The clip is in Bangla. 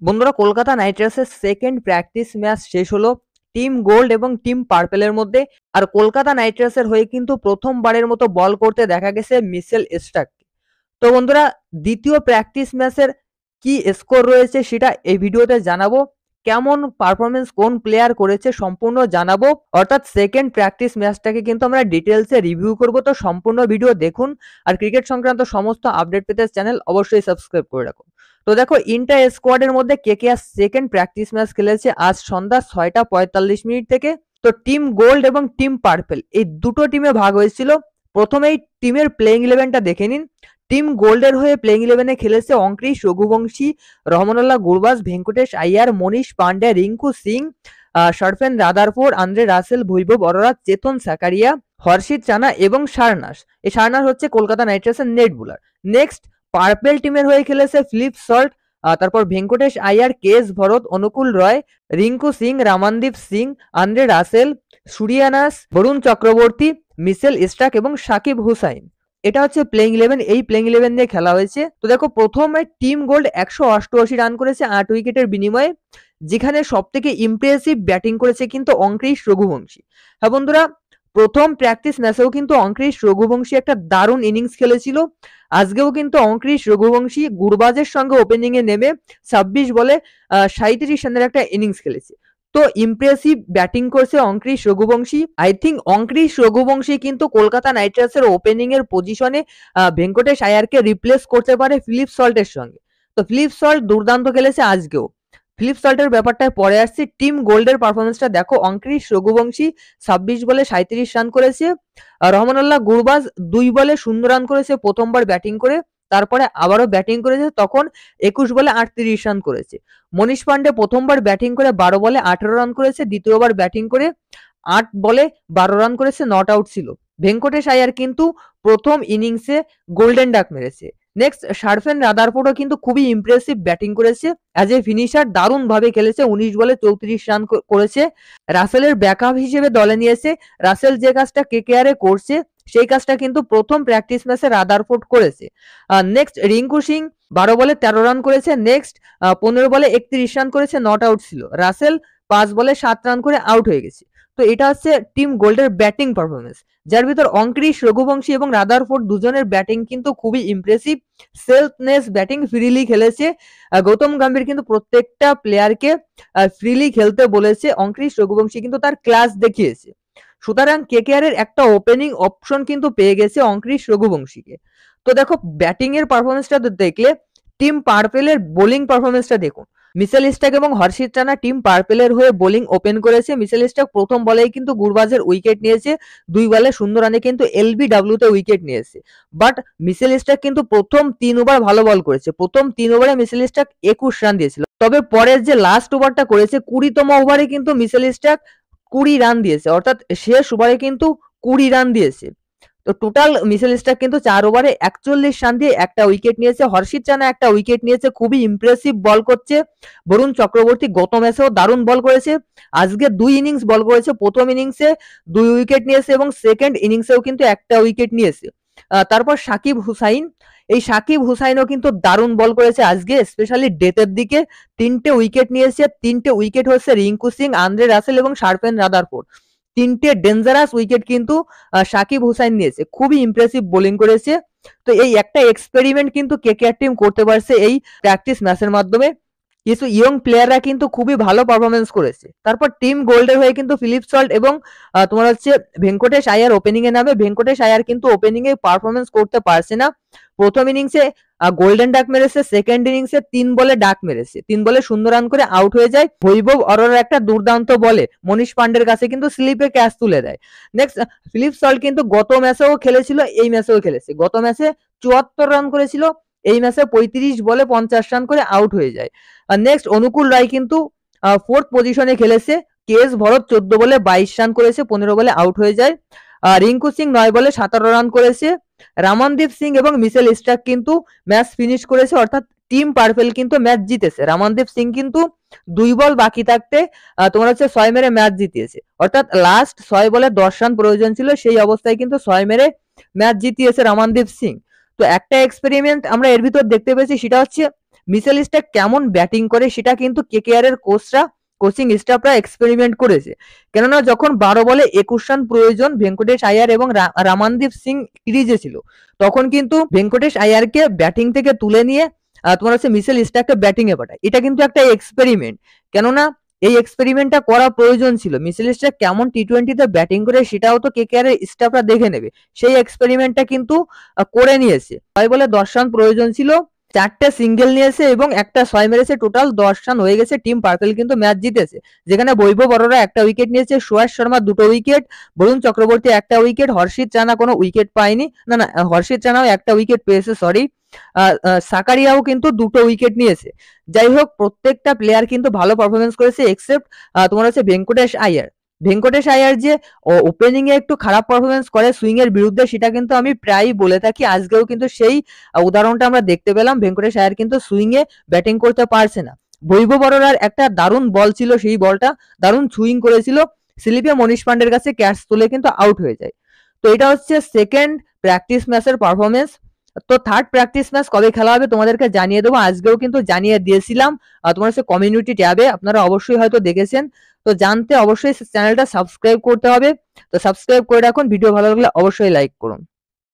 বন্ধুরা, কলকাতা নাইট রাইডার্সের সেকেন্ড প্র্যাকটিস ম্যাচ শেষ হলো টিম গোল্ড এবং টিম পার্পেলের মধ্যে। আর কলকাতা নাইট রাইডার্সের হয়ে কিন্তু প্রথমবারের মতো বল করতে দেখা গেছে মিচেল স্টার্ককে। তো বন্ধুরা, দ্বিতীয় প্র্যাকটিস ম্যাচের কি স্কোর রয়েছে সেটা এই ভিডিওতে জানাবো। কেমন পারফরমেন্স কোন প্লেয়ার করেছে সম্পূর্ণ জানাবো। অর্থাৎ সেকেন্ড প্র্যাকটিস ম্যাচটাকে কিন্তু আমরা ডিটেলসে রিভিউ করব। তো সম্পূর্ণ ভিডিও দেখুন। আর ক্রিকেট সংক্রান্ত সমস্ত আপডেট পেতে চ্যানেল অবশ্যই সাবস্ক্রাইব করে রাখুন। তো দেখো, ইন্টার স্কোয়াডের মধ্যে কেকেআর সেকেন্ড প্র্যাকটিস ম্যাচ খেলেছে আজ সন্ধ্যা 6টা 45 থেকে। তো টিম গোল্ড এবং টিম পার্পেল এই দুটো টিমে ভাগ হয়েছিল। প্রথমেই টিমের প্লেইং ইলেভেনটা দেখে নিন। টিম গোল্ডের হয়ে প্লেইং ইলেভেনে খেলেছে Angkrish, Raghuvanshi, Rahmanullah Gurbaz, Venkatesh Iyer, Manish Pandey, Rinku Singh, Sherfane Rutherford, Andre Russell, Vaibhav Arora, Chetan Sakariya, Harshit Rana এবং শারনাস। এই শারনাস হচ্ছে কলকাতা নাইট রাইডার্সের নেট বোলার। নেক্সট পার্পেল টিমের হয়ে খেলেছে ফিলিপ সল্ট, তারপর Venkatesh Iyer, KS Bharat, Anukul Roy, Rinku Singh, Ramandeep Singh, Andre Russell, সুরিয়ানাস, বরুণ চক্রবর্তী, মিচেল স্টার্ক এবং সাকিব হুসাইন। এটা হচ্ছে প্লেইং ইলেভেন। এই প্লেইং ইলেভেন দিয়ে খেলা হয়েছে। তো দেখো, প্রথমে টিম গোল্ড 188 রান করেছে 8 উইকেটের বিনিময়ে, যেখানে সব থেকে ইমপ্রেসিভ ব্যাটিং করেছে কিন্তু অঙ্কৃশ রঘুবংশী। হ্যাঁ বন্ধুরা, প্রথম প্র্যাকটিস ম্যাচেও কিন্তু অঙ্কৃশ রঘুবংশী একটা দারুণ ইনিংস খেলেছিল। আজকেও কিন্তু অঙ্কৃশ রঘুবংশী গুরবাজের সঙ্গে ওপেনিং এ নেমে 26 বলে 37 রানের একটা ইনিংস খেলেছে। তো ইমপ্রেসিভ ব্যাটিং করছে অঙ্কৃশ রঘুবংশী। আই থিঙ্ক অঙ্কৃশ রঘুবংশী কিন্তু কলকাতা নাইট রাইডার্সের ওপেনিং এর পজিশনে ভেঙ্কটেশ আয়ারকে রিপ্লেস করতে পারে ফিলিপ সল্টের সঙ্গে। তো ফিলিপ সল্ট দুর্দান্ত খেলেছে আজকেও। ফিলিপ সল্টের ব্যাপারটায় পরে আসছি। টিম গোল্ডের পারফরমেন্সটা দেখো। অঙ্কৃশ রঘুবংশী 26 বলে 37 রান করেছে। রহমানুল্লাহ গুরবাজ 2 বলে 0 রান করেছে প্রথমবার ব্যাটিং করে। তারপরে আবারও ব্যাটিং করেছে, তখন 21 বলে 38 রান করেছে। মনীষ পান্ডে প্রথমবার ব্যাটিং করে 12 বলে 18 রান করেছে। দ্বিতীয়বার ব্যাটিং করে 8 বলে 12 রান করেছে, নট আউট ছিল। ভেঙ্কটেশ আইয়ার কিন্তু প্রথম ইনিংসে গোল্ডেন ডাক মেরেছে। নেক্সট শারফেন রাদারফোর্ডও কিন্তু খুবই ইমপ্রেসিভ ব্যাটিং করেছে। অ্যাজ এ ফিনিশার দারুণ ভাবে খেলেছে, 19 বলে 34 রান করেছে। রাসেলের ব্যাকআপ হিসেবে দলে নিয়েছে। রাসেল যে কাজটা কেকেআর এ করছে সেই কাজটা কিন্তু প্রথম প্র্যাকটিস ম্যাচে রাদারফোর্ড করেছে। নেক্সট রিঙ্কু সিং 12 বলে 13 রান করেছে। নেক্সট 15 বলে 31 রান করেছে, নট আউট ছিল। রাসেল 5 বলে 7 রান করে আউট হয়ে গেছে। তো এটা হচ্ছে টিম গোল্ডের ব্যাটিং পারফরমেন্স, যার ভিতর অঙ্কৃশ রঘুবংশী এবং রাদারফোর্ড দুজনের ব্যাটিং কিন্তু খুবই ইমপ্রেসিভ। সেলফনেস ব্যাটিং, ফ্রিলি খেলেছে। গৌতম গম্ভীর কিন্তু প্রত্যেকটা প্লেয়ারকে ফ্রিলি খেলতে বলেছে। অঙ্কৃশ রঘুবংশী কিন্তু তার ক্লাস দেখিয়েছে। সুতরাং কেকেআর এর একটা ওপেনিং অপশন কিন্তু পেয়ে গেছে অঙ্কৃশ রঘুবংশীকে। তো দেখো, ব্যাটিং এর পারফরমেন্সটা দেখলে টিম পার্পেলের বোলিং পারফরমেন্সটা দেখুন। মিচেল স্টার্ক এবং হর্ষিত রানা টিম পার্পেলের হয়ে বোলিং ওপেন করেছে। মিচেল স্টার্ক প্রথম বলেই কিন্তু গুরবাজের উইকেট নিয়েছে। 2 বলে 0 রানে কিন্তু এলবিডব্লিউ তে উইকেট নিয়েছে। বাট মিচেল স্টার্ক কিন্তু প্রথম 3 ওভার ভালো বল করেছে। প্রথম 3 ওভারে মিচেল স্টার্ক 21 রান দিয়েছিল। তবে পরের যে লাস্ট ওভারটা করেছে 20তম ওভারে কিন্তু মিচেল স্টার্ক 20 রান দিয়েছে। অর্থাৎ শেষ ওভারে কিন্তু 20 রান দিয়েছে। তো টোটাল মিচেল স্টার্ক কিন্তু 4 ওভারে 41 রান দিয়ে একটা উইকেট নিয়েছে। হর্ষিত রানা একটা উইকেট নিয়েছে, খুবই ইমপ্রেসিভ বল করছে। বরুণ চক্রবর্তী গত ম্যাচেও দারুণ বল করেছে। আজকে 2 ইনিংস বল করেছে। প্রথম ইনিংসে 2 উইকেট নিয়েছে এবং সেকেন্ড ইনিংসেও কিন্তু একটা উইকেট নিয়েছে। তারপর সাকিব হুসাইন, এই সাকিব হুসাইনও কিন্তু দারুণ বল করেছে আজকে, স্পেশালি ডেথের দিকে 3টে উইকেট নিয়েছে। 3টে উইকেট হচ্ছে রিঙ্কু সিং, আন্দ্রে রাসেল এবং শারফেন রাদারফোর্ড। 3টে ডেঞ্জারাস উইকেট কিন্তু সাকিব হুসাইন নিয়েছে। খুবই ইমপ্রেসিভ বোলিং করেছে। তো এই একটা এক্সপেরিমেন্ট কিন্তু কেকেআর টিম করতে পারছে এই প্র্যাকটিস ম্যাচের মাধ্যমে। কিছু ইয়ং প্লেয়াররা কিন্তু খুবই ভালো পারফরমেন্স করেছে। তারপর টিম গোল্ডের হয়ে কিন্তু ফিলিপ সল্ট এবং তোমার হচ্ছে ভেঙ্কটেশ আইয়ার ওপেনিং এ নামে। ভেঙ্কটেশ আইয়ার কিন্তু ওপেনিং এ পারফরমেন্স করতে পারছে না। প্রথম ইনিংসে গোল্ডেন ডাক মেরেছে, সেকেন্ড ইনিংসে 3 বলে ডাক মেরেছে, 3 বলে 0 রান করে আউট হয়ে যায়। বৈভব অরোরার একটা দুর্দান্ত বলে মনীষ পান্ডের কাছে কিন্তু স্লিপে ক্যাচ তুলে দেয়। নেক্সট ফিলিপ সল্ট কিন্তু গত ম্যাচেও খেলেছিল, এই ম্যাচেও খেলেছে। গত ম্যাচে 74 রান করেছিল, এই ম্যাচে 35 বলে 50 রান করে আউট হয়ে যায়। নেক্সট অনুকূল রায় কিন্তু 4th পজিশনে খেলেছে। কেএস ভরত 14 বলে 22 রান করেছে, 15 বলে আউট হয়ে যায়। রিঙ্কু সিং 9 বলে 17 রান করেছে। রামানদীপ সিং এবং মিচেল স্টার্ক কিন্তু ম্যাচ ফিনিশ করেছে, অর্থাৎ টিম পার্পেল কিন্তু ম্যাচ জিতেছে। রামানদীপ সিং কিন্তু 2 বল বাকি থাকতে তোমার হচ্ছে 6 মেরে ম্যাচ জিতিয়েছে। অর্থাৎ লাস্ট 6 বলে 10 রান প্রয়োজন ছিল, সেই অবস্থায় কিন্তু 6 মেরে ম্যাচ জিতিয়েছে রামানদীপ সিং। তো একটা এক্সপেরিমেন্ট আমরা এর ভিতর দেখতে পেয়েছি, সেটা হচ্ছে মিচেল স্টার্ক কেমন ব্যাটিং করে সেটা কিন্তু কেকেআর এর কোচিং স্টাফরা এক্সপেরিমেন্ট করেছে। কেননা যখন 12 বলে 21 রান প্রয়োজন ভেঙ্কটেশ আয়ার এবং রামানদীপ সিং ক্রিজে ছিল, তখন কিন্তু ভেঙ্কটেশ আয়ারকে ব্যাটিং থেকে তুলে নিয়ে তোমার হচ্ছে মিচেল স্টার্ককে ব্যাটিং এ পাঠায়। এটা কিন্তু একটা এক্সপেরিমেন্ট, কেননা এই এক্সপেরিমেন্টটা করা প্রয়োজন ছিল। মিচেল স্টার্ক কেমন টি-20 ব্যাটিং করে সেটাও তো কেকেআর এর স্টাফরা দেখে নেবে। সেই এক্সপেরিমেন্টটা কিন্তু করে নিয়েছে। 6 বলে 10 রান প্রয়োজন ছিল, 4টে সিঙ্গেল নিয়েছে এবং একটা 6 মেরেছে, টোটাল 10 রান হয়ে গেছে। টিম পার্পল কিন্তু ম্যাচ জিতেছে, যেখানে বৈভব অরোরা একটা উইকেট নিয়েছে, সুয়াস শর্মা 2টো উইকেট, বরুণ চক্রবর্তী একটা উইকেট, হর্ষিত রানা কোনো উইকেট পায়নি, না হর্ষিত রানাও একটা উইকেট পেয়েছে, সরি। সাকারিয়াও কিন্তু 2টো উইকেট নিয়েছে। যাই হোক, প্রত্যেকটা প্লেয়ার কিন্তু ভালো পারফরমেন্স করেছে এক্সেপ্ট তোমার হচ্ছে ভেঙ্কটেশ আয়ার। ভেঙ্কটেশ আয়ার যে ওপেনিং এ একটু খারাপ পারফরমেন্স করে সুইং এর বিরুদ্ধে, সেটা কিন্তু আমি প্রায়ই বলে থাকি। আজকেও কিন্তু সেই উদাহরণটা আমরা দেখতে পেলাম। ভেঙ্কটেশ আয়ার কিন্তু সুইং এ ব্যাটিং করতে পারছে না। বৈভব অরোরার একটা দারুণ বল ছিল, সেই বলটা দারুণ সুইং করেছিল, স্লিপে মনীষ পান্ডের কাছে ক্যাচ তুলে কিন্তু আউট হয়ে যায়। তো এটা হচ্ছে সেকেন্ড প্র্যাকটিস ম্যাচের পারফরমেন্স। তো থার্ড প্র্যাকটিস ম্যাচ কবে খেলা হবে তোমাদেরকে জানিয়ে দেবো। আজকেও কিন্তু জানিয়ে দিয়েছিলাম তোমার হচ্ছে কমিউনিটি ট্যাবে, আপনারা অবশ্যই হয়তো দেখেছেন। তো জানতে অবশ্যই চ্যানেলটা সাবস্ক্রাইব করতে হবে। তো সাবস্ক্রাইব করে রাখুন, ভিডিও ভালো লাগলে অবশ্যই লাইক করুন।